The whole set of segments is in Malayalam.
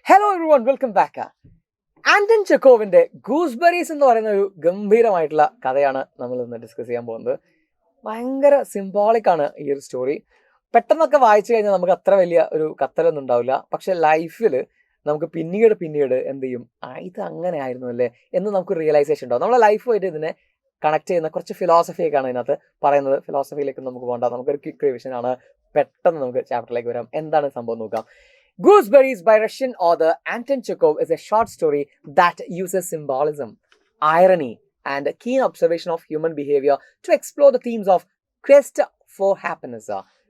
Hello everyone, welcome back. Anton ചെക്കോവിന്റെ ഗൂസ്ബെറീസ് എന്ന് പറയുന്ന ഒരു ഗംഭീരമായിട്ടുള്ള കഥയാണ് നമ്മൾ ഇന്ന് ഡിസ്കസ് ചെയ്യാൻ പോകുന്നത്. ഭയങ്കര സിംബോളിക് ആണ് ഈ ഒരു സ്റ്റോറി. പെട്ടെന്നൊക്കെ വായിച്ചു കഴിഞ്ഞാൽ നമുക്ക് അത്ര വലിയ ഒരു കത്തലൊന്നും ഉണ്ടാവില്ല. പക്ഷെ ലൈഫിൽ നമുക്ക് പിന്നീട് എന്ത് ചെയ്യും, ഇത് അങ്ങനെ ആയിരുന്നു അല്ലേ എന്ന് നമുക്ക് റിയലൈസേഷൻ ഉണ്ടാവും. നമ്മളെ ലൈഫുമായിട്ട് ഇതിനെ കണക്ട് ചെയ്യുന്ന കുറച്ച് ഫിലോസഫിയൊക്കെയാണ് ഇതിനകത്ത് പറയുന്നത്. ഫിലോസഫിയിലേക്ക് നമുക്ക് പോകണ്ട, നമുക്കൊരു ക്വിക്ക് റിവിഷൻ ആണ്. പെട്ടെന്ന് നമുക്ക് ചാപ്റ്ററിലേക്ക് വരാം. എന്താണ് സംഭവം നോക്കാം. Gooseberries by Russian author Anton Chekhov is a short story that uses symbolism, irony, and a keen observation of human behavior to explore the themes of quest for happiness,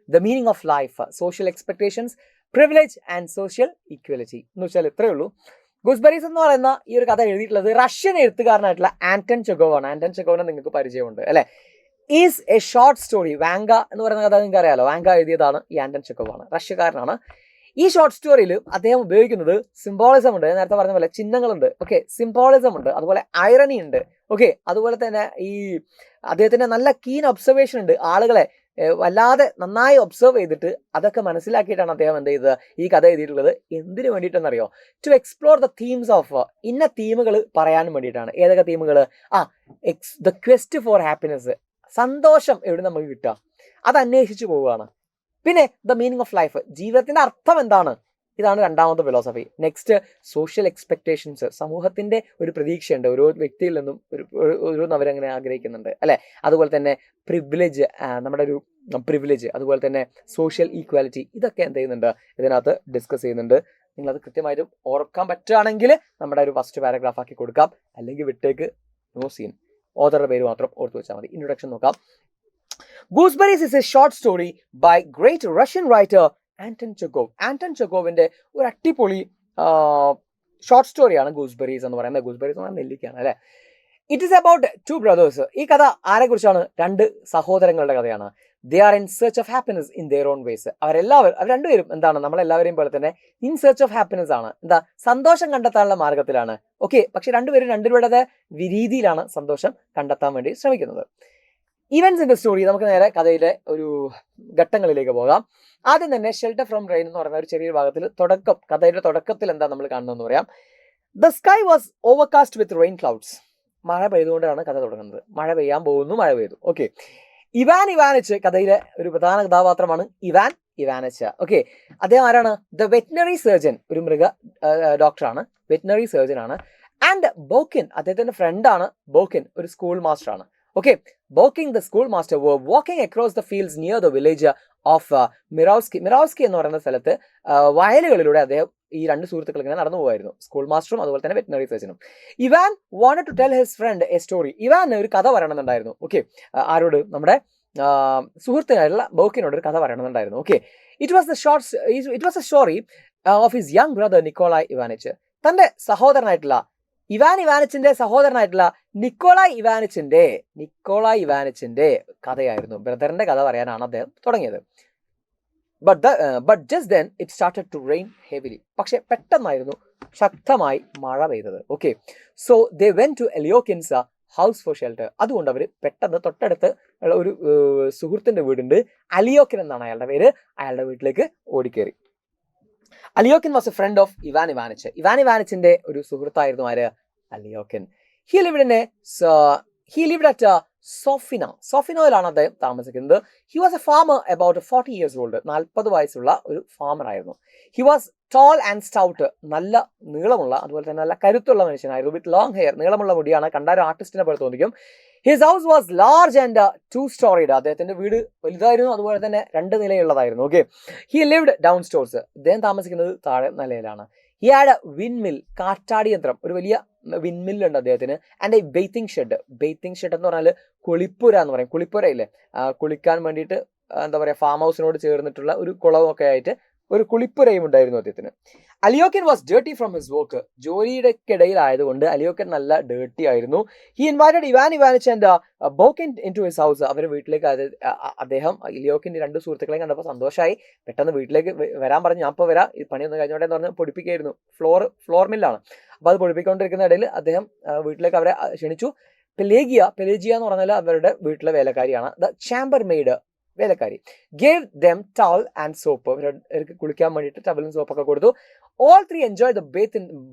the meaning of life, social expectations, privilege, and social equality. എന്ന് വെച്ചാൽ ഇത്രയേ ഉള്ളൂ. ഗൂസ്ബെറീസ് എന്ന് പറയുന്ന ഈ ഒരു കഥ എഴുതിയിട്ടുള്ളത് റഷ്യൻ എഴുത്തുകാരനായിട്ടുള്ള ആന്റൺ ചെക്കോവ് ആണ്. ആന്റൺ ചെക്കോവിനെ നിങ്ങൾക്ക് പരിചയമുണ്ട് അല്ലെ. Is A short story. Vanga എന്ന് പറയുന്ന കഥ നിങ്ങൾക്ക് അറിയാലോ. വാങ്ക എഴുതിയതാണ് ഈ ആന്റൺ ചെക്കോവ് ആണ്. റഷ്യക്കാരനാണ്. ഈ ഷോർട്ട് സ്റ്റോറിയിൽ അദ്ദേഹം ഉപയോഗിക്കുന്നത് സിംബോളിസം ഉണ്ട്. നേരത്തെ പറഞ്ഞ പോലെ ചിഹ്നങ്ങളുണ്ട്, ഓക്കെ, സിംബോളിസം ഉണ്ട്, അതുപോലെ ഐറണി ഉണ്ട്, ഓക്കെ, അതുപോലെ തന്നെ ഈ അദ്ദേഹത്തിന്റെ നല്ല കീൻ ഒബ്സർവേഷൻ ഉണ്ട്. ആളുകളെ വല്ലാതെ നന്നായി ഒബ്സർവ് ചെയ്തിട്ട് അതൊക്കെ മനസ്സിലാക്കിയിട്ടാണ് അദ്ദേഹം എന്ത് ചെയ്തത്, ഈ കഥ എഴുതിയിട്ടുള്ളത്. എന്തിനു വേണ്ടിയിട്ടെന്നറിയോ? To explore the themes of, ഇന്ന തീമുകൾ പറയാനും വേണ്ടിയിട്ടാണ്. ഏതൊക്കെ തീമുകൾ? ദ ക്വസ്റ്റ് ഫോർ ഹാപ്പിനെസ്, സന്തോഷം എവിടെ നമുക്ക് കിട്ടുക, അത് അന്വേഷിച്ചു പോവുകയാണ്. പിന്നെ ദ മീനിങ് ഓഫ് ലൈഫ്, ജീവിതത്തിന്റെ അർത്ഥം എന്താണ്, ഇതാണ് രണ്ടാമത്തെ ഫിലോസഫി. നെക്സ്റ്റ് സോഷ്യൽ എക്സ്പെക്ടേഷൻസ്, സമൂഹത്തിന്റെ ഒരു പ്രതീക്ഷയുണ്ട് ഓരോ വ്യക്തിയിൽ നിന്നും, ഓരോന്ന് അവരങ്ങനെ ആഗ്രഹിക്കുന്നുണ്ട് അല്ലെ. അതുപോലെ തന്നെ പ്രിവിലേജ്, നമ്മുടെ ഒരു പ്രിവിലേജ്, അതുപോലെ തന്നെ സോഷ്യൽ ഈക്വാലിറ്റി, ഇതൊക്കെ എന്ത് ചെയ്യുന്നുണ്ട്, ഇതിനകത്ത് ഡിസ്കസ് ചെയ്യുന്നുണ്ട്. നിങ്ങളത് കൃത്യമായിട്ടും ഓർക്കാൻ പറ്റുകയാണെങ്കിൽ നമ്മുടെ ഒരു ഫസ്റ്റ് പാരഗ്രാഫ് ആക്കി കൊടുക്കാം, അല്ലെങ്കിൽ വിട്ടേക്ക്, നോ സീൻ. ഓതറുടെ പേര് മാത്രം ഓർത്ത് വെച്ചാൽ മതി. ഇൻട്രൊഡക്ഷൻ നോക്കാം. Gooseberries is a short story by great Russian writer Anton Chekhov. Anton ചെക്കോവിന്റെ ഒരു അടിപൊളി ഷോർട്ട് സ്റ്റോറിയാണ് ഗൂസ്ബെറീസ് എന്ന് പറയുന്നത്. ഗൂസ്ബെറീസ് എന്ന് പറയുന്നത് നെല്ലിക്കയാണ് അല്ലെ. It is about two brothers. ഈ കഥ ആരെ കുറിച്ചാണ്? രണ്ട് സഹോദരങ്ങളുടെ കഥയാണ്. They are in search of happiness in their own ways. അവർ രണ്ടുപേരും എന്താണ്, നമ്മളെല്ലാവരെയും പോലെ തന്നെ ഇൻ സെർച്ച് ഓഫ് ഹാപ്പിനെസ് ആണ്. എന്താ, സന്തോഷം കണ്ടെത്താനുള്ള മാർഗത്തിലാണ്. ഓക്കെ, പക്ഷെ രണ്ടുപേരും രണ്ടുപേരുടെ രീതിയിലാണ് സന്തോഷം കണ്ടെത്താൻ വേണ്ടി ശ്രമിക്കുന്നത്. ഇവന്റ്സ് ഇൻ ദ സ്റ്റോറി, നമുക്ക് നേരെ കഥയിലെ ഒരു ഘട്ടങ്ങളിലേക്ക് പോകാം. ആദ്യം തന്നെ ഷെൽട്ടർ ഫ്രം റെയിൻ എന്ന് പറയുന്ന ഒരു ചെറിയ ഭാഗത്തിൽ കഥയുടെ തുടക്കത്തിൽ എന്താ നമ്മൾ കാണുന്നതെന്ന് പറയാം. The sky was overcast with rain clouds. മഴ പെയ്തുകൊണ്ടാണ് കഥ തുടങ്ങുന്നത്. മഴ പെയ്യാൻ പോകുന്നു, മഴ പെയ്തു. ഓക്കെ, ഇവാൻ ഇവാനിച്ച് കഥയിലെ ഒരു പ്രധാന കഥാപാത്രമാണ്. ഇവാൻ ഇവാനിച്ച്, ഓക്കെ, അദ്ദേഹം ആരാണ്? ദ വെറ്റിനറി സർജൻ, ഒരു മൃഗ ഡോക്ടറാണ്, വെറ്റിനറി സർജൻ ആണ്. ആൻഡ് ബോക്കിൻ, അദ്ദേഹത്തിന്റെ ഫ്രണ്ടാണ്. ബോക്കിൻ ഒരു സ്കൂൾ മാസ്റ്റർ ആണ്. Okay, Boking the schoolmaster were walking across the fields near the village of Mirovsky. മിറോസ്കി എന്ന് പറയുന്ന സ്ഥലത്ത് വയലുകളിലൂടെ അദ്ദേഹം ഈ രണ്ട് സുഹൃത്തുക്കൾ ഇങ്ങനെ നടന്നു പോകുമായിരുന്നു, സ്കൂൾ മാസ്റ്ററും അതുപോലെ തന്നെ വെറ്റിനറി സർജനും. Ivan wanted to tell his friend a story. Ivan ഒരു കഥ പറയണമെന്നുണ്ടായിരുന്നു. ഓക്കെ, ആരോട്? നമ്മുടെ സുഹൃത്തിനായിട്ടുള്ള ബോക്കിനോട് ഒരു കഥ പറയണമെന്നുണ്ടായിരുന്നു. Okay, it was a story of his young brother Nikolai Ivanich. തന്റെ സഹോദരനായിട്ടുള്ള ഇവാൻ ഇവാനിച്ചിന്റെ സഹോദരനായിട്ടുള്ള നിക്കോളായ് ഇവാനിച്ചിന്റെ കഥയായിരുന്നു. ബ്രദറിന്റെ കഥ പറയാനാണ് അദ്ദേഹം തുടങ്ങിയത്. But just then it started to rain heavily. പക്ഷെ പെട്ടെന്നായിരുന്നു ശക്തമായി മഴ പെയ്തത്. Okay, so they went to Alyokhin's house for shelter. അതുകൊണ്ട് അവർ പെട്ടെന്ന് തൊട്ടടുത്ത് ഒരു സുഹൃത്തിന്റെ വീടുണ്ട്, അലിയോക്കിൻ എന്നാണ് അയാളുടെ പേര്. അയാളുടെ വീട്ടിലേക്ക് ഓടിക്കേറി. Alyokhin was a friend of Ivan Ivanich. Ivan ഇവാനിച്ചിന്റെ ഒരു സുഹൃത്തായിരുന്നു ആര്? അലിയോക്കിൻ. ഹി ലിവ്ഡ് അറ്റ് സോഫിനോയിലാണ് അദ്ദേഹം താമസിക്കുന്നത്. He was a farmer about 40 years old. 40 വയസ്സുള്ള ഒരു ഫാമർ ആയിരുന്നു. He was tall and stout, നല്ല നീളമുള്ള, അതുപോലെ തന്നെ നല്ല കരുത്തുള്ള മനുഷ്യനായിരുന്നു. വിത്ത് ലോങ് ഹെയർ, നീളമുള്ള മുടിയാണ്, കണ്ട ഒരു ആർട്ടിസ്റ്റിനെ പോലെ തോന്നിക്കും. His house was large and 2-storied. അദ്ദേഹത്തിന്റെ വീട് വലുതായിരുന്നു, അതുപോലെ തന്നെ 2 നിലയുള്ളതായിരുന്നു. Okay, he lived down stairs. അദ്ദേഹം താമസിക്കുന്നത് താഴെ നിലയിലാണ്. ഹി ഹാഡ് എ വിൻമിൽ, കാറ്റാടി യന്ത്രം, ഒരു വലിയ വിൻമില്ലുണ്ട് അദ്ദേഹത്തിന്. ആൻഡ് എ ബെയ്ത്തിങ് ഷെഡ് എന്ന് പറഞ്ഞാൽ കുളിപ്പുര എന്ന് പറയും. കുളിപ്പുര ഇല്ലേ, കുളിക്കാൻ വേണ്ടിയിട്ട് എന്താ പറയാ, ഫാം ഹൗസിനോട് ചേർന്നിട്ടുള്ള ഒരു കുളമൊക്കെ ആയിട്ട് ഒരു കുളിപ്പുരയും ഉണ്ടായിരുന്നു അദ്ദേഹത്തിന്. Alyokhin was dirty from his work. ജോലിയുടെ ഇടയിലായതുകൊണ്ട് അലിയോക്കിൻ നല്ല ഡേർട്ടി ആയിരുന്നു. He invited Ivan Ivanich and Burkin in to his house. അവരുടെ വീട്ടിലേക്ക് അദ്ദേഹം അലിയോക്കിന്റെ 2 സുഹൃത്തുക്കളെയും കണ്ടപ്പോൾ സന്തോഷമായി. പെട്ടെന്ന് വീട്ടിലേക്ക് വരാൻ പറഞ്ഞു. ഞാൻ ഇപ്പോൾ വരാം, ഈ പണിയൊന്നും കഴിഞ്ഞോട്ടെ എന്ന് പറഞ്ഞ് പൊടിപ്പിക്കുകയായിരുന്നു. ഫ്ലോർ മില്ലാണ്. അപ്പോൾ അത് പൊടിപ്പിക്കൊണ്ടിരിക്കുന്ന ഇടയിൽ അദ്ദേഹം വീട്ടിലേക്ക് അവരെ ക്ഷണിച്ചു. പെലേജിയ എന്ന് പറഞ്ഞാൽ അവരുടെ വീട്ടിലെ വേലക്കാരിയാണ്. ദ ചാമ്പർ മെയ്ഡ്, വേലക്കാരി. Gave them towel and soap. അവർക്ക് കുളിക്കാൻ വേണ്ടിയിട്ട് ടവലും സോപ്പൊക്കെ കൊടുത്തു. All three enjoyed the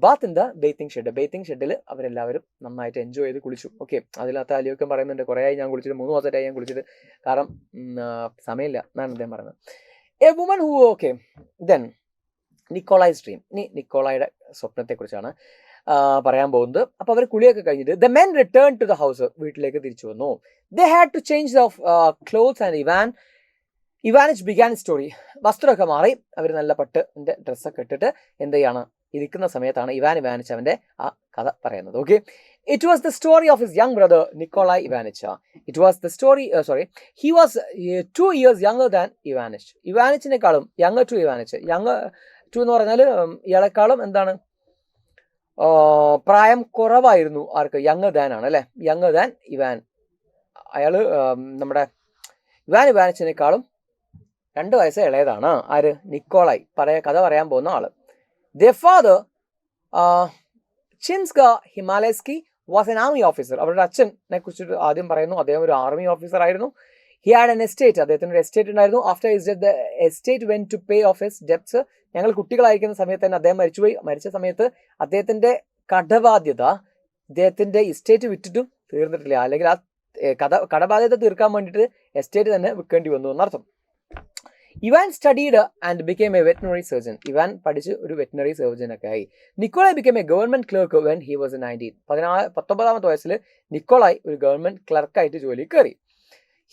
bath in the bathing shed. Bathing ഷെഡിൽ അവരെല്ലാവരും നന്നായിട്ട് എൻജോയ് ചെയ്ത് കുളിച്ചു. ഓക്കെ, അതിനകത്ത് അലിയൊക്കെ പറയുന്നുണ്ട്, കുറേ ആയി ഞാൻ കുളിച്ചിട്ട്, 3 മാസമായിട്ടായി ഞാൻ കുളിച്ചിട്ട്, കാരണം സമയമില്ല എന്നാണ് അദ്ദേഹം പറയുന്നത്. A woman who, okay, then Nikolai's dream. ഇനി നിക്കോളായുടെ സ്വപ്നത്തെക്കുറിച്ചാണ് പറയാൻ പോകുന്നത്. അപ്പോൾ അവർ കുളിയൊക്കെ കഴിഞ്ഞിട്ട് the men return to the house, വീട്ടിലേക്ക് തിരിച്ചു വന്നു. They had to change the clothes and Ivanich began story. വസ്ത്രമൊക്കെ മാറി അവർ നല്ല പട്ടിൻ്റെ ഡ്രസ്സൊക്കെ ഇട്ടിട്ട് എന്ത് ചെയ്യാണ്, ഇരിക്കുന്ന സമയത്താണ് ഇവാനിച്ച് അവൻ്റെ ആ കഥ പറയുന്നത്. Okay, it was the story of his young brother Nikolai Ivanich. It was the story, he was 2 years younger than Ivanich. ഇവാനിച്ചിനേക്കാളും younger to Ivanich. Younger to എന്ന് പറഞ്ഞാൽ ഇയാളെക്കാളും എന്താണ്, പ്രായം കുറവായിരുന്നു. ആർക്ക്? യങ്ങർ ദാൻ ആണ് അല്ലേ, യങ്ങർ ദാൻ ഇവാൻ. അയാൾ നമ്മുടെ ഇവാനിച്ചിനേക്കാളും 2 വയസ്സ് ഇളയതാണ്. ആര്? നിക്കോളായ്, കഥ പറയാൻ പോകുന്ന ആള്. The father Chimsha Himalaisky was an army officer. അവരുടെ അച്ഛനെ കുറിച്ചിട്ട് ആദ്യം പറയുന്നു, അദ്ദേഹം ഒരു ആർമി ഓഫീസർ ആയിരുന്നു. ഹി ഹാഡ് എൻ എസ്റ്റേറ്റ്, അദ്ദേഹത്തിന് ഒരു എസ്റ്റേറ്റ് ഉണ്ടായിരുന്നു. After his death the estate went to pay off his debts. ഞങ്ങൾ കുട്ടികളായിരിക്കുന്ന സമയത്ത് തന്നെ അദ്ദേഹം മരിച്ചുപോയി. മരിച്ച സമയത്ത് അദ്ദേഹത്തിന്റെ കടബാധ്യത അദ്ദേഹത്തിന്റെ എസ്റ്റേറ്റ് വിറ്റിട്ടും തീർന്നിട്ടില്ല, അല്ലെങ്കിൽ ആ കടബാധ്യത തീർക്കാൻ വേണ്ടിയിട്ട് എസ്റ്റേറ്റ് തന്നെ വിൽക്കേണ്ടി വന്നു എന്നർത്ഥം. Ivan studied and became a veterinary surgeon. Ivan പഠിച്ച് ഒരു വെറ്റിനറി സർജൻ ഒക്കെ ആയി. Nikolai became a government clerk when he was 19. 19 വയസ്സിൽ നിക്കോളായ് ഒരു ഗവൺമെന്റ് ക്ലർക്കായിട്ട് ജോലി കയറി.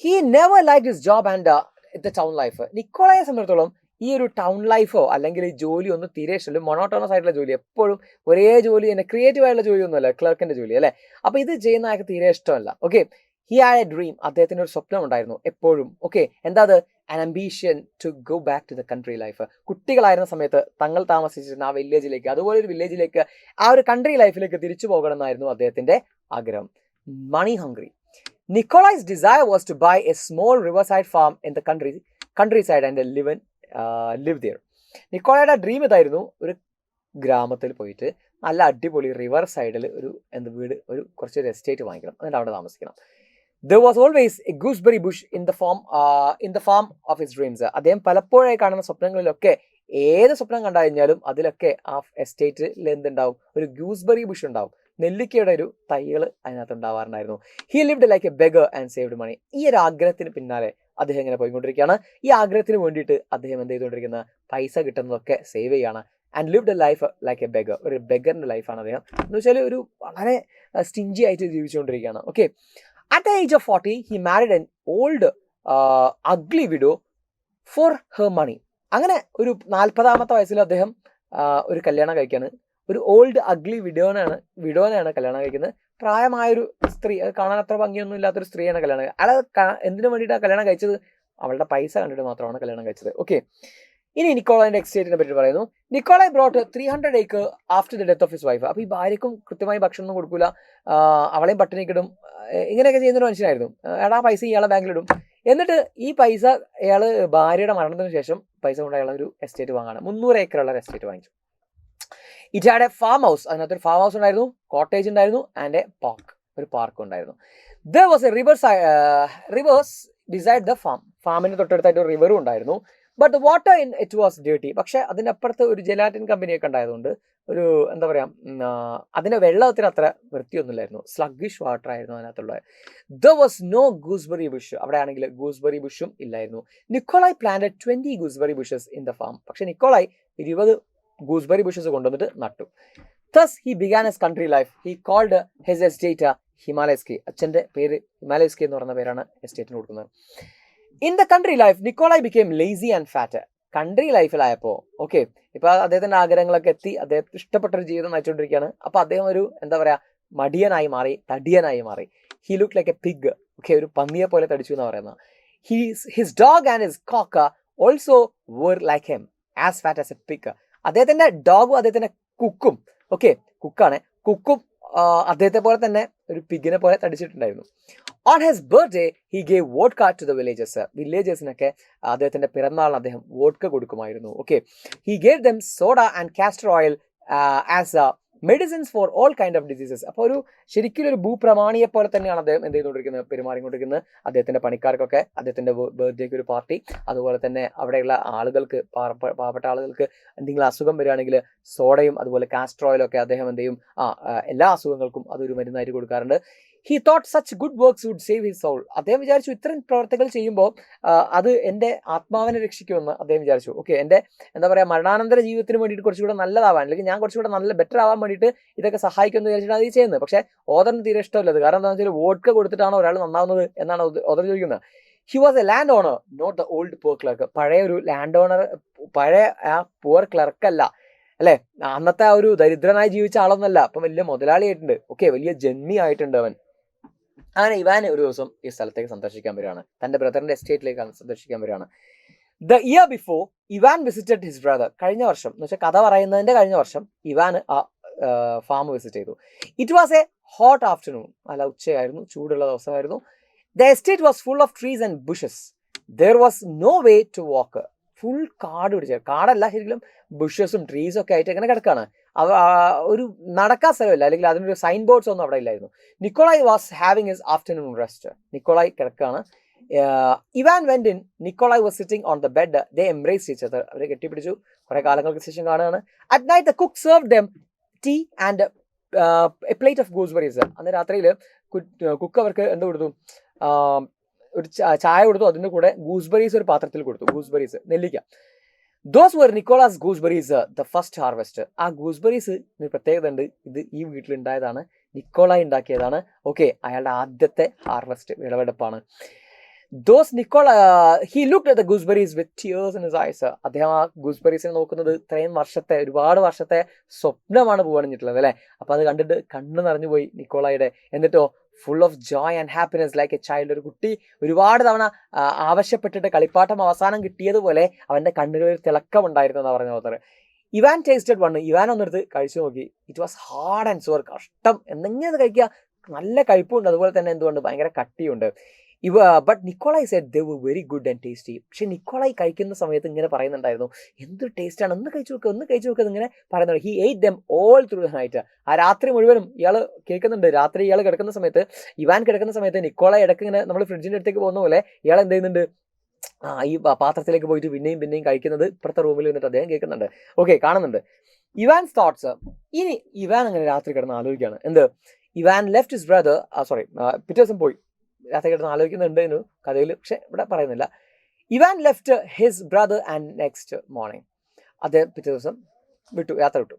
He never like his job and the town life. നിക്കോളായെ സംബന്ധിച്ചിടത്തോളം ഈ ഒരു ടൗൺ ലൈഫോ അല്ലെങ്കിൽ ഈ ജോലി ഒന്നും തീരെ ഇഷ്ടമല്ല. മൊണോട്ടോണസ് ആയിട്ടുള്ള ജോലി, എപ്പോഴും ഒരേ ജോലി തന്നെ, ക്രിയേറ്റീവ് ആയിട്ടുള്ള ജോലി ഒന്നുമല്ല ക്ലർക്കിന്റെ ജോലി അല്ലേ. അപ്പൊ ഇത് ചെയ്യുന്ന അയാൾക്ക് തീരെ ഇഷ്ടമല്ല. Okay, he had A dream. അദ്ദേഹത്തിന് ഒരു സ്വപ്നം ഉണ്ടായിരുന്നു എപ്പോഴും. ഓക്കെ, എന്താ അത്? an ambition to go back to the country life. കുട്ടികളായിരുന്ന സമയത്ത് തങ്ങൾ താമസിച്ചിരുന്ന ആ വില്ലേജിലേക്ക്, അതുപോലെ ഒരു വില്ലേജിലേക്ക്, ആ ഒരു കൺട്രി ലൈഫിലേക്ക് തിരിച്ചു പോകണം എന്നായിരുന്നു അദ്ദേഹത്തിന്റെ ആഗ്രഹം. മണി hungry. നിക്കോളായ്സ് desire was to buy a small riverside farm in the countryside and live there. നിക്കോളയുടെ ഡ്രീം ഇതായിരുന്നു, ഒരു ഗ്രാമത്തിൽ പോയിട്ട് നല്ല അടിപൊളി റിവർ സൈഡിൽ ഒരു വീട്, കുറച്ചൊരു എസ്റ്റേറ്റ് വാങ്ങിക്കണം, എന്നിട്ട് അവിടെ താമസിക്കണം. There was always a gooseberry bush in the farm of his dreams. അദ്ദേഹം പലപ്പോഴായി കാണുന്ന സ്വപ്നങ്ങളിലൊക്കെ, ഏത് സ്വപ്നം കണ്ടു കഴിഞ്ഞാലും അതിലൊക്കെ ആ എസ്റ്റേറ്റിൽ എന്തുണ്ടാവും? ഒരു ഗൂസ്ബെറി ബുഷ് ഉണ്ടാവും, നെല്ലിക്കയുടെ ഒരു തൈകൾ അതിനകത്ത് ഉണ്ടാവാറുണ്ടായിരുന്നു. He lived like a beggar and saved money. ഈ ഒരു ആഗ്രഹത്തിന് പിന്നാലെ അദ്ദേഹം ഇങ്ങനെ പോയിക്കൊണ്ടിരിക്കുകയാണ്. ഈ ആഗ്രഹത്തിന് വേണ്ടിയിട്ട് അദ്ദേഹം എന്ത് ചെയ്തുകൊണ്ടിരിക്കുന്നത്? പൈസ കിട്ടുന്നതൊക്കെ സേവ് ചെയ്യാണ്. And lived A life like a beggar. ഒരു ബെഗറിന്റെ ലൈഫാണ് അദ്ദേഹം. എന്ന് വെച്ചാൽ ഒരു വളരെ സ്റ്റിഞ്ചി ആയിട്ട് ജീവിച്ചുകൊണ്ടിരിക്കുകയാണ്. Okay, at the age of 40, he married an old ugly widow for her money. അങ്ങനെ ഒരു 40-ാമത്തെ വയസ്സിൽ അദ്ദേഹം ഒരു കല്യാണം കഴിക്കാണ്. ഒരു ഓൾഡ് അഗ്ലി വിഡോനെയാണ് കല്യാണം കഴിക്കുന്നത്. പ്രായമായൊരു സ്ത്രീ, അത് കാണാൻ അത്ര ഭംഗിയൊന്നും ഇല്ലാത്തൊരു സ്ത്രീയാണ് കല്യാണം കഴിച്ചത്. അയാൾ എന്തിനു വേണ്ടിയിട്ടാണ് കല്യാണം കഴിച്ചത്? അവളുടെ പൈസ കണ്ടിട്ട് മാത്രമാണ് കല്യാണം കഴിച്ചത്. ഓക്കെ, ഇനി നിക്കോളായുടെ എസ്റ്റേറ്റിനെ പറ്റി പറയുന്നു. Nikolai brought 300 acres after the death of his wife. അപ്പോൾ ഈ ഭാര്യയ്ക്കും കൃത്യമായി ഭക്ഷണം ഒന്നും കൊടുക്കൂല, അവളെയും പട്ടിണിക്കിടും, ഇങ്ങനെയൊക്കെ ചെയ്യുന്നൊരു മനുഷ്യനായിരുന്നു. അയാൾ ആ പൈസ ഇയാളെ ബാങ്കിലിടും. എന്നിട്ട് ഈ പൈസ അയാൾ ഭാര്യയുടെ മരണത്തിന് ശേഷം പൈസ കൊണ്ട് അയാൾ ഒരു എസ്റ്റേറ്റ് വാങ്ങാണ്. 300 acre ഉള്ള ഒരു എസ്റ്റേറ്റ് വാങ്ങിച്ചു. It had a farm house. അതിനകത്തൊരു ഫാം ഹൗസ് ഉണ്ടായിരുന്നു, കോട്ടേജ് ഉണ്ടായിരുന്നു, ആൻഡ് എ ഒരു പാർക്ക് ഉണ്ടായിരുന്നു. There was a river beside the farm. ഫാമിന് തൊട്ടടുത്തായിട്ട് ഒരു റിവറും ഉണ്ടായിരുന്നു. But the water in it was dirty. പക്ഷെ അതിനപ്പുറത്ത് ഒരു ജെലാറ്റിൻ കമ്പനിയൊക്കെ ഉണ്ടായതുകൊണ്ട് ഒരു എന്താ പറയുക, അതിൻ്റെ വെള്ളത്തിന് അത്ര വൃത്തിയൊന്നുമില്ലായിരുന്നു. സ്ലഗ്ഗിഷ് വാട്ടർ ആയിരുന്നു അതിനകത്തുള്ളത്. There was no gooseberry bush. അവിടെ ആണെങ്കിൽ ഗൂസ്ബെറി ബുഷും ഇല്ലായിരുന്നു. Nikolai planted 20 gooseberry bushes in the farm. പക്ഷെ നിക്കോളായ് 20 ഗൂസ്ബെറി ബുഷസ് കൊണ്ടുവന്നിട്ട് നട്ടു. Thus he began his country life. He called his estate ഹിമാലയസ്കി. അച്ഛൻ്റെ പേര് ഹിമാലയസ്കി എന്ന് പറയുന്ന പേരാണ് എസ്റ്റേറ്റിന് കൊടുക്കുന്നത്. In the country life Nikolai became lazy and fat. Country ലൈഫിലായപ്പോൾ ഓക്കെ, ഇപ്പോൾ അദ്ദേഹത്തിൻ്റെ ആഗ്രഹങ്ങളൊക്കെ എത്തി, അദ്ദേഹത്തിന് ഇഷ്ടപ്പെട്ടൊരു ജീവിതം നയിച്ചുകൊണ്ടിരിക്കുകയാണ്. അപ്പോൾ അദ്ദേഹം ഒരു എന്താ പറയുക, മടിയനായി മാറി, തടിയനായി മാറി. He look like a pig. Okay, ഒരു പന്നിയെ പോലെ തടിച്ചു എന്ന് പറയുന്നത്. His dog and his cock also were like him as fat as a pig. അദ്ദേഹത്തിൻ്റെ ഡോഗും അദ്ദേഹത്തിൻ്റെ കുക്കും, ഓക്കെ കുക്കാണ്, കുക്കും അദ്ദേഹത്തെ പോലെ തന്നെ ഒരു പിഗിനെ പോലെ തടിച്ചിട്ടുണ്ടായിരുന്നു. On his birthday he gave vodka to the വില്ലേജേഴ്സിനൊക്കെ അദ്ദേഹത്തിന്റെ പിറന്നാളിന് അദ്ദേഹം വോഡ്ക കൊടുക്കുമായിരുന്നു. Okay, he gave them soda and castor oil as medicines for all kind of diseases. അപ്പോൾ ഒരു ശരിക്കും ഒരു ഭൂപ്രമാണിയെ പോലെ തന്നെയാണ് അദ്ദേഹം എന്ത് ചെയ്തുകൊണ്ടിരിക്കുന്നത്, പെരുമാറിക്കൊണ്ടിരിക്കുന്നത്. അദ്ദേഹത്തിന്റെ പണിക്കാർക്കൊക്കെ അദ്ദേഹത്തിന്റെ ബർത്ത്ഡേക്ക് ഒരു പാർട്ടി, അതുപോലെ തന്നെ അവിടെയുള്ള ആളുകൾക്ക്, പാവപ്പെട്ട ആളുകൾക്ക് എന്തെങ്കിലും അസുഖം വരികയാണെങ്കിൽ സോഡയും അതുപോലെ കാസ്റ്റർ ഓയിലും ഒക്കെ അദ്ദേഹം എന്ത് ചെയ്യും, എല്ലാ അസുഖങ്ങൾക്കും അതൊരു മരുന്നായിട്ട് കൊടുക്കാറുണ്ട്. He thought such good works would save his soul. അദ്ദേഹം വിചാരിച്ചു ഇത്തരം പ്രവർത്തികൾ ചെയ്യുമ്പോൾ അത് എൻ്റെ ആത്മാവിനെ രക്ഷിക്കുമെന്ന് അദ്ദേഹം വിചാരിച്ചു. ഓക്കെ, എൻ്റെ എന്താ പറയുക, മരണാനന്തര ജീവിതത്തിന് വേണ്ടിയിട്ട് കുറച്ചുകൂടെ നല്ലതാവാൻ, അല്ലെങ്കിൽ ഞാൻ കുറച്ചുകൂടെ നല്ല ബെറ്റർ ആവാൻ വേണ്ടിയിട്ട് ഇതൊക്കെ സഹായിക്കുമെന്ന് വിചാരിച്ചിട്ടാണ് അത് ചെയ്യുന്നത്. പക്ഷേ ഓദറിന് തീരെ ഇഷ്ടമല്ലത്. കാരണം എന്താണെന്ന് വെച്ചാൽ വോഡ്ക കൊടുത്തിട്ടാണോ ഒരാൾ നന്നാവുന്നത് എന്നാണ് ഓദർ ചോദിക്കുന്നത്. He was a land owner, not the old poor clerk. പഴയ ഒരു ലാൻഡ് ഓണർ, പഴയ ആ പുവർ ക്ലർക്കല്ല, അല്ലെ? അന്നത്തെ ആ ഒരു ദരിദ്രനായി ജീവിച്ച ആളൊന്നല്ല, അപ്പം വലിയ മുതലാളിയായിട്ടുണ്ട്. ഓക്കെ, വലിയ ജന്മി ആയിട്ടുണ്ട് അവൻ. അങ്ങനെ ഇവാൻ ഒരു ദിവസം ഈ സ്ഥലത്തേക്ക് സന്ദർശിക്കാൻ വരികയാണ്, തന്റെ ബ്രദറിന്റെ എസ്റ്റേറ്റിലേക്ക് സന്ദർശിക്കാൻ വരികയാണ്. The year before Ivan visited his brother. കഴിഞ്ഞ വർഷം എന്ന് വെച്ചാൽ കഥ പറയുന്നതിന്റെ കഴിഞ്ഞ വർഷം ഇവാൻ ആ ഫാം വിസിറ്റ് ചെയ്തു. It was a hot afternoon. നല്ല ഉച്ചയായിരുന്നു, ചൂടുള്ള ദിവസമായിരുന്നു. The estate was full of trees and bushes. There was no way to walk. Full കാട് പിടിച്ച, കാടല്ല ശരിക്കും ബുഷസും ട്രീസും ഒക്കെ ആയിട്ട് ഇങ്ങനെ കിടക്കാണ്. ഒരു നടക്കാൻ സ്ഥലമില്ല, അല്ലെങ്കിൽ അതിനൊരു സൈൻ ബോർഡ്സ് ഒന്നും അവിടെ ഇല്ലായിരുന്നു. Nikolai was having his afternoon rest. Nikolai കിടക്കാണ്. Ivan went in. Nikolai was sitting on the bed. They embrace each other. അവരെ കെട്ടിപ്പിടിച്ചു. കുറെ കാലങ്ങൾക്ക് ശേഷം കാണുകയാണ്. At night the cook served them tea and a plate of gooseberries. അന്ന് രാത്രിയിൽ കുക്ക് അവർക്ക് എന്ത് കൊടുത്തു, ഒരു ചായ കൊടുത്തു. അതിൻ്റെ കൂടെ ഗൂസ്ബെറീസ് ഒരു പാത്രത്തിൽ കൊടുത്തു. ഗൂസ്ബെറീസ്, നെല്ലിക്ക. Those were Nicholas gooseberries the first harvest. ആ ഗൂസ്ബെറീസ് പ്രത്യേകത ഉണ്ട്, ഇത് ഈ വീട്ടിലുണ്ടായതാണ്, നിക്കോളായ് ഉണ്ടാക്കിയതാണ്. ഓക്കെ, അയാളുടെ ആദ്യത്തെ ഹാർവെസ്റ്റ്, വിളവെടുപ്പാണ്. He looked at the gooseberries with tears in his eyes. അദ്ദേഹം ആ ഗൂസ്ബെറീസിനെ നോക്കുന്നത് ഇത്രയും വർഷത്തെ, ഒരുപാട് വർഷത്തെ സ്വപ്നമാണ് പൂവണിഞ്ഞിട്ടുള്ളത്, അല്ലേ? അപ്പൊ അത് കണ്ടിട്ട് കണ്ണ് നിറഞ്ഞു പോയി നിക്കോളായുടെ. എന്നിട്ടോ full of Joy and happiness like A child. ഒരു കുട്ടി ഒരുപാട് തവണ ആവശ്യപ്പെട്ടിട്ട് കളിപ്പാട്ടം അവസാനം കിട്ടിയതുപോലെ അവന്റെ കണ്ണുകളിൽ തിളക്കമുണ്ടായിരുന്നു എന്നാണ് പറഞ്ഞ author. Ivan tasted one. Ivan ഒന്നെടുത്ത് കഴിച്ചു നോക്കി. It was hard and sour. കഷ്ടം, എന്തെങ്കിലും അത് കഴിക്കുക, നല്ല കഴിപ്പുണ്ട്, അതുപോലെ തന്നെ എന്തുകൊണ്ട് ഭയങ്കര കട്ടിയുണ്ട്. But Nikolai said they were very good and tasty. പക്ഷെ നിക്കോളായ് കഴിക്കുന്ന സമയത്ത് ഇങ്ങനെ പറയുന്നുണ്ടായിരുന്നു, എന്തൊരു ടേസ്റ്റ് ആണ്, ഒന്ന് കഴിച്ചു നോക്കുക ഇങ്ങനെ പറയുന്നുണ്ട്. He eight them all through the night. ആ രാത്രി മുഴുവനും ഇയാൾ കേൾക്കുന്നുണ്ട്. രാത്രി ഇയാൾ കിടക്കുന്ന സമയത്ത്, ഇവാൻ കിടക്കുന്ന സമയത്ത് നിക്കോളായ് ഇടയ്ക്ക് ഇങ്ങനെ നമ്മൾ ഫ്രിഡ്ജിന്റെ അടുത്തേക്ക് പോകുന്ന പോലെ ഇയാൾ എന്ത് ചെയ്യുന്നുണ്ട്, ഈ പാത്രത്തിലേക്ക് പോയിട്ട് പിന്നെയും കഴിക്കുന്നത് ഇപ്പുറത്തെ റൂമിൽ നിന്നിട്ട് അദ്ദേഹം കേൾക്കുന്നുണ്ട്. ഓക്കെ, കാണുന്നുണ്ട്. Evans thoughts. ഇനി ഇവാൻ അങ്ങനെ രാത്രി കിടന്ന് ആലോചിക്കുകയാണ്. എന്ത്? Ivan left his brother. പിറ്റേ ദിവസം പോയി രാത്രി കിടന്ന് ആലോചിക്കുന്നുണ്ട് കഥയിൽ, പക്ഷെ ഇവിടെ പറയുന്നില്ല. Ivan left his brother and next morning. അദ്ദേഹം പിറ്റേ ദിവസം യാത്ര വിട്ടു.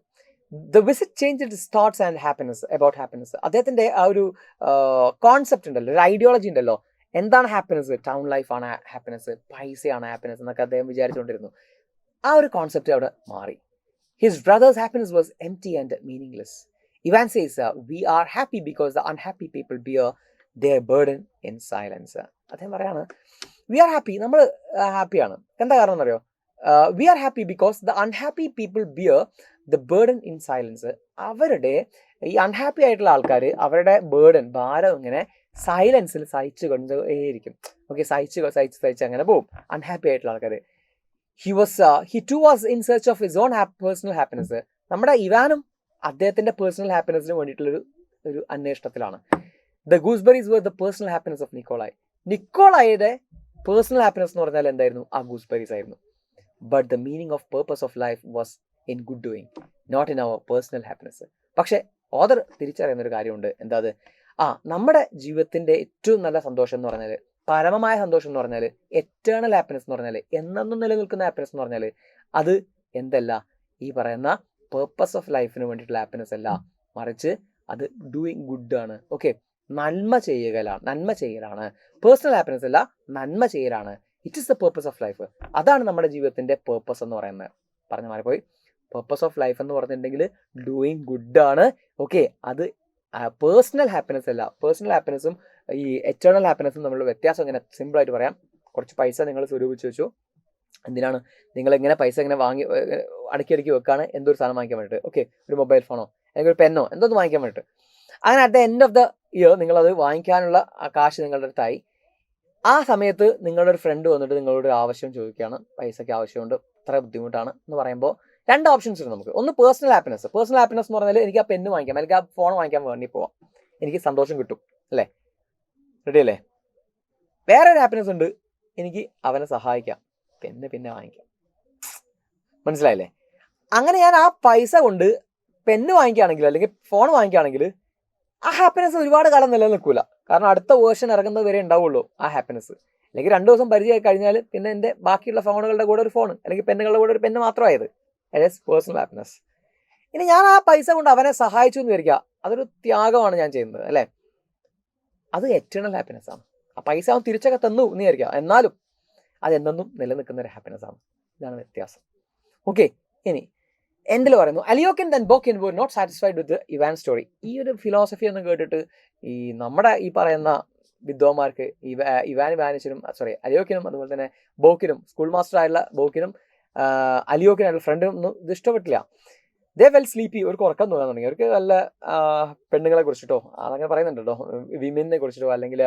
The visit change his thoughts and happiness, about happiness. അദ്ദേഹത്തിന്റെ ആ ഒരു കോൺസെപ്റ്റ് ഉണ്ടല്ലോ, ഒരു ഐഡിയോളജി ഉണ്ടല്ലോ, എന്താണ് ഹാപ്പിനെസ്, ടൗൺ ലൈഫാണ് ഹാപ്പിനെസ്, പൈസയാണ് ഹാപ്പിനെസ് എന്നൊക്കെ അദ്ദേഹം വിചാരിച്ചുകൊണ്ടിരുന്നു. ആ ഒരു കോൺസെപ്റ്റ് അവിടെ മാറി. His brother's happiness was empty and meaningless. Ivan says we are happy because the unhappy people bear their burden in silence. അദ്ദേഹം പറയാണ്, വി ആർ ഹാപ്പി, നമ്മൾ ഹാപ്പിയാണ്. എന്താ കാരണം എന്നറിയോ? We are happy because the unhappy people bear the burden in silence. അവരുടെ ഈ അൺഹാപ്പി ആയിട്ടുള്ള ആൾക്കാർ അവരുടെ ഭാരം ഇങ്ങനെ സൈലൻസിൽ സഹിച്ചു കൊണ്ടേയിരിക്കും. ഓക്കെ, സഹിച്ച് അങ്ങനെ പോവും അൺഹാപ്പി ആയിട്ടുള്ള ആൾക്കാർ. He too was in search of his own personal happiness. നമ്മുടെ ഇവാനും അദ്ദേഹത്തിന്റെ പേഴ്സണൽ ഹാപ്പിനെസിന് വേണ്ടിയിട്ടുള്ളൊരു അന്വേഷണത്തിലാണ്. The gooseberries were the personal happiness of Nikolai. നിക്കോളായുടെ പേഴ്സണൽ ഹാപ്പിനെസ് എന്ന് പറഞ്ഞാൽ എന്തായിരുന്നു? ആ ഗൂസ്ബെറീസ് ആയിരുന്നു. But the meaning of purpose of life was in good doing, not in our personal happiness. പക്ഷെ ഓദർ തിരിച്ചറിയുന്നൊരു കാര്യമുണ്ട്. എന്താ അത്? നമ്മുടെ ജീവിതത്തിന്റെ ഏറ്റവും നല്ല സന്തോഷം എന്ന് പറഞ്ഞാൽ, പരമമായ സന്തോഷം എന്ന് പറഞ്ഞാൽ, എറ്റേണൽ ഹാപ്പിനെസ് എന്ന് പറഞ്ഞാൽ, എന്നെന്നും നിലനിൽക്കുന്ന ഹാപ്പിനെസ് എന്ന് പറഞ്ഞാൽ, അത് എന്തല്ല, ഈ പറയുന്ന പേർപ്പസ് ഓഫ് ലൈഫിന് വേണ്ടിയിട്ടുള്ള ഹാപ്പിനെസ് അല്ല, മറിച്ച് അത് ഡൂയിങ് ഗുഡ് ആണ്. ഓക്കെ, നന്മ ചെയ്യലാണ്. പേഴ്സണൽ ഹാപ്പിനെസ് അല്ല, നന്മ ചെയ്യലാണ്. It is the purpose of life. അതാണ് നമ്മുടെ ജീവിതത്തിന്റെ പേർപ്പസ് എന്ന് പറയുന്നത്. പറഞ്ഞു മാറിപ്പോയി. പേർപ്പസ് ഓഫ് ലൈഫ് എന്ന് പറഞ്ഞിട്ടുണ്ടെങ്കിൽ ഡൂയിങ് ഗുഡ് ആണ്. ഓക്കെ, അത് പേഴ്സണൽ ഹാപ്പിനെസ് അല്ല. പേഴ്സണൽ ഹാപ്പിനെസ്സും ഈ എറ്റേണൽ ഹാപ്പിനെസ്സും തമ്മിലുള്ള വ്യത്യാസം ഇങ്ങനെ സിമ്പിളായിട്ട് പറയാം. കുറച്ച് പൈസ നിങ്ങൾ സ്വരൂപിച്ച് വെച്ചു. എന്തിനാണ്? നിങ്ങൾ എങ്ങനെ പൈസ ഇങ്ങനെ വാങ്ങി അടുക്കി വെക്കാണ് എന്തൊരു സാധനം വാങ്ങിക്കാൻ വേണ്ടിയിട്ട്. ഓക്കെ, ഒരു മൊബൈൽ ഫോണോ അല്ലെങ്കിൽ ഒരു പെന്നോ എന്തൊന്ന് വാങ്ങിക്കാൻ വേണ്ടിയിട്ട്. അങ്ങനെ at the end of the year നിങ്ങളത് വാങ്ങിക്കാനുള്ള ആ കാശ് നിങ്ങളുടെ അടുത്തായി. ആ സമയത്ത് നിങ്ങളുടെ ഒരു ഫ്രണ്ട് വന്നിട്ട് നിങ്ങളോട് ഒരു ആവശ്യം ചോദിക്കുകയാണ്, പൈസയ്ക്ക് ആവശ്യമുണ്ട്, ഇത്ര ബുദ്ധിമുട്ടാണ് എന്ന് പറയുമ്പോൾ 2 ഓപ്ഷൻസ് ഉണ്ട് നമുക്ക്. ഒന്ന് പേഴ്സണൽ ഹാപ്പിനെസ്. പേഴ്സണൽ ഹാപ്പിനെസ് എന്ന് പറഞ്ഞാൽ എനിക്ക് ആ പെണ്ണ് വാങ്ങിക്കാം, അല്ലെങ്കിൽ ആ ഫോൺ വാങ്ങിക്കാൻ വേണ്ടി പോവാം, എനിക്ക് സന്തോഷം കിട്ടും അല്ലേ, റെഡി അല്ലേ. വേറെ ഒരു ഹാപ്പിനെസ് ഉണ്ട്, എനിക്ക് അവനെ സഹായിക്കാം, പിന്നെ വാങ്ങിക്കാം. മനസ്സിലായില്ലേ? അങ്ങനെ ഞാൻ ആ പൈസ കൊണ്ട് പെണ്ണ് വാങ്ങിക്കുകയാണെങ്കിൽ അല്ലെങ്കിൽ ഫോൺ വാങ്ങിക്കുകയാണെങ്കിൽ ആ ഹാപ്പിനെസ് ഒരുപാട് കാലം നിലനിൽക്കില്ല. കാരണം അടുത്ത വേർഷൻ ഇറങ്ങുന്നത് വരെ ഉണ്ടാവുള്ളൂ ആ ഹാപ്പിനെസ്. അല്ലെങ്കിൽ 2 ദിവസം പരിചയമായി കഴിഞ്ഞാൽ പിന്നെ എൻ്റെ ബാക്കിയുള്ള ഫോണുകളുടെ കൂടെ ഒരു ഫോൺ, അല്ലെങ്കിൽ പെണ്ണുകളുടെ കൂടെ ഒരു പെണ്ണ് മാത്രമായത്. That is personal happiness. ഇനി ഞാൻ ആ പൈസ കൊണ്ട് അവനെ സഹായിച്ചു എന്ന് വിചാരിക്കുക, അതൊരു ത്യാഗമാണ് ഞാൻ ചെയ്യുന്നത് അല്ലേ. അത് എറ്റേണൽ ഹാപ്പിനെസ് ആണ്. ആ പൈസ അവൻ തിരിച്ചൊക്കെ തന്നു എന്ന് വിചാരിക്കുക, എന്നാലും അതെന്നും നിലനിൽക്കുന്ന ഒരു ഹാപ്പിനെസ് ആണ്. ഇതാണ് വ്യത്യാസം. ഓക്കെ, ഇനി എൻഡിൽ പറയുന്നു, Alyokhin and Burkin were not satisfied with Ivan story. ഈ ഒരു ഫിലോസഫി ഒന്ന് കേട്ടിട്ട് ഈ നമ്മുടെ ഈ പറയുന്ന വിദ്വാന്മാർക്ക് അലിയോക്കിനും അതുപോലെ തന്നെ ബോക്കിനും, സ്കൂൾ മാസ്റ്റർ ആയിട്ടുള്ള ബോക്കിനും അലിയോക്കിനായിട്ടുള്ള ഫ്രണ്ടിനും ഒന്നും ഇത് ഇഷ്ടപ്പെട്ടില്ല. ദേ വെൽ സ്ലീപ്പി, ഒരു ഉറക്കം തോന്നാൻ തുടങ്ങി. അവർക്ക് വല്ല പെണ്ണുങ്ങളെ കുറിച്ചിട്ടോ അതങ്ങനെ പറയുന്നുണ്ടല്ലോ, വിമനെ കുറിച്ചിട്ടോ അല്ലെങ്കിൽ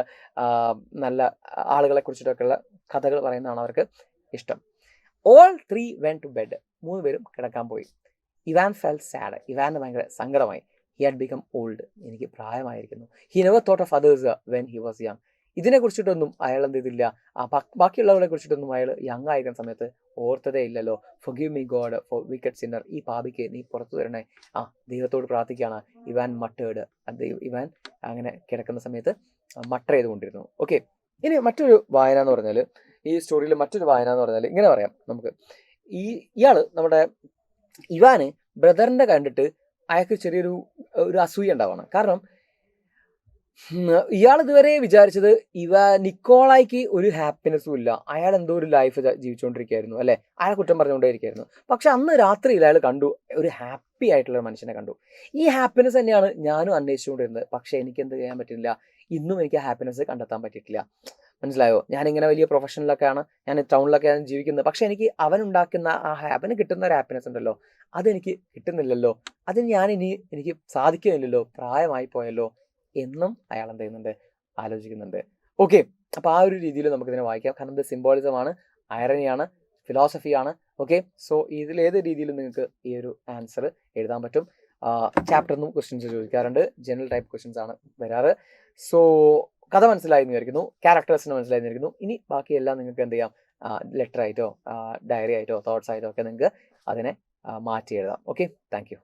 നല്ല ആളുകളെ കുറിച്ചിട്ടൊക്കെയുള്ള കഥകൾ പറയുന്നതാണ് അവർക്ക് ഇഷ്ടം. All 3 went to bed. 3 പേരും കിടക്കാൻ പോയി. Ivan fell sad. ഇവാന് ഭയങ്കര സങ്കടമായി. He had become old. എനിക്ക് പ്രായമായിരിക്കുന്നു. He never thought of others when he was young. ഇതിനെ കുറിച്ചിട്ടൊന്നും അയാൾ എന്ത് ചെയ്തില്ല, ബാക്കിയുള്ളവരെ കുറിച്ചിട്ടൊന്നും അയാൾ യങ് ആയിരുന്ന സമയത്ത് ഓർത്തതേ ഇല്ലല്ലോ. Forgive me God for wicked sinner. ഈ പാപിക്ക് നീ പുറത്തു തരണേ. ദൈവത്തോട് പ്രാർത്ഥിക്കുകയാണ് ഇവാൻ മട്ടേഡ്. ഇവാൻ അങ്ങനെ കിടക്കുന്ന സമയത്ത് മട്ടർ ചെയ്തുകൊണ്ടിരുന്നു. ഓക്കെ, ഇനി മറ്റൊരു വായന എന്ന് പറഞ്ഞാൽ, ഈ സ്റ്റോറിയിൽ മറ്റൊരു വായന എന്ന് പറഞ്ഞാൽ ഇങ്ങനെ പറയാം നമുക്ക്. ഇയാള് നമ്മുടെ ഇവാന് ബ്രദറിന്റെ കണ്ടിട്ട് അയാൾക്ക് ചെറിയൊരു അസൂയ ഉണ്ടാവണം. കാരണം ഇയാൾ ഇതുവരെ വിചാരിച്ചത് നിക്കോളായിക്ക് ഒരു ഹാപ്പിനെസ്സും ഇല്ല, അയാൾ എന്തോ ഒരു ലൈഫ് ജീവിച്ചുകൊണ്ടിരിക്കുകയായിരുന്നു അല്ലെ, അയാൾ കുറ്റം പറഞ്ഞുകൊണ്ടേയിരിക്കുകയായിരുന്നു. പക്ഷെ അന്ന് രാത്രിയിൽ അയാൾ കണ്ടു, ഒരു ഹാപ്പി ആയിട്ടുള്ള മനുഷ്യനെ കണ്ടു. ഈ ഹാപ്പിനെസ് തന്നെയാണ് ഞാനും അന്വേഷിച്ചുകൊണ്ടിരുന്നത്. പക്ഷെ എനിക്ക് എന്ത് ചെയ്യാൻ പറ്റില്ല, ഇന്നും എനിക്ക് ഹാപ്പിനെസ് കണ്ടെത്താൻ പറ്റിയിട്ടില്ല. മനസ്സിലായോ? ഞാനിങ്ങനെ വലിയ പ്രൊഫഷനിലൊക്കെയാണ്, ഞാൻ ടൗണിലൊക്കെയാണ് ജീവിക്കുന്നത്. പക്ഷെ എനിക്ക് അവനുണ്ടാക്കുന്ന അവന് കിട്ടുന്ന ഒരു ഹാപ്പിനെസ് ഉണ്ടല്ലോ, അതെനിക്ക് കിട്ടുന്നില്ലല്ലോ, അതിന് എനിക്ക് സാധിക്കുന്നില്ലല്ലോ, പ്രായമായി പോയല്ലോ എന്നും അയാൾ എന്ത് ചെയ്യുന്നുണ്ട്, ആലോചിക്കുന്നുണ്ട്. ഓക്കെ, അപ്പോൾ ആ ഒരു രീതിയിൽ നമുക്കിതിനെ വായിക്കാം. കാരണം ഇത് സിംബോളിസമാണ്, ഐറണിയാണ്, ഫിലോസഫിയാണ്. ഓക്കെ, സോ ഇതിലേത് രീതിയിലും നിങ്ങൾക്ക് ഈ ഒരു ആൻസർ എഴുതാൻ പറ്റും. ചാപ്റ്ററിനും ക്വസ്റ്റ്യൻസ് ചോദിക്കാറുണ്ട്, ജനറൽ ടൈപ്പ് ക്വസ്റ്റ്യൻസ് ആണ് വരാറ്. സോ കഥ മനസ്സിലായെന്ന് വിചാരിക്കുന്നു, ക്യാരക്ടേഴ്സിന് മനസ്സിലായെന്ന് വിചാരിക്കുന്നു. ഇനി ബാക്കിയെല്ലാം നിങ്ങൾക്ക് എന്ത് ചെയ്യാം, ലെറ്റർ ആയിട്ടോ ഡയറി ആയിട്ടോ തോട്ട്സ് ആയിട്ടോ ഒക്കെ നിങ്ങൾക്ക് അതിനെ മാറ്റി എഴുതാം. Okay, thank you.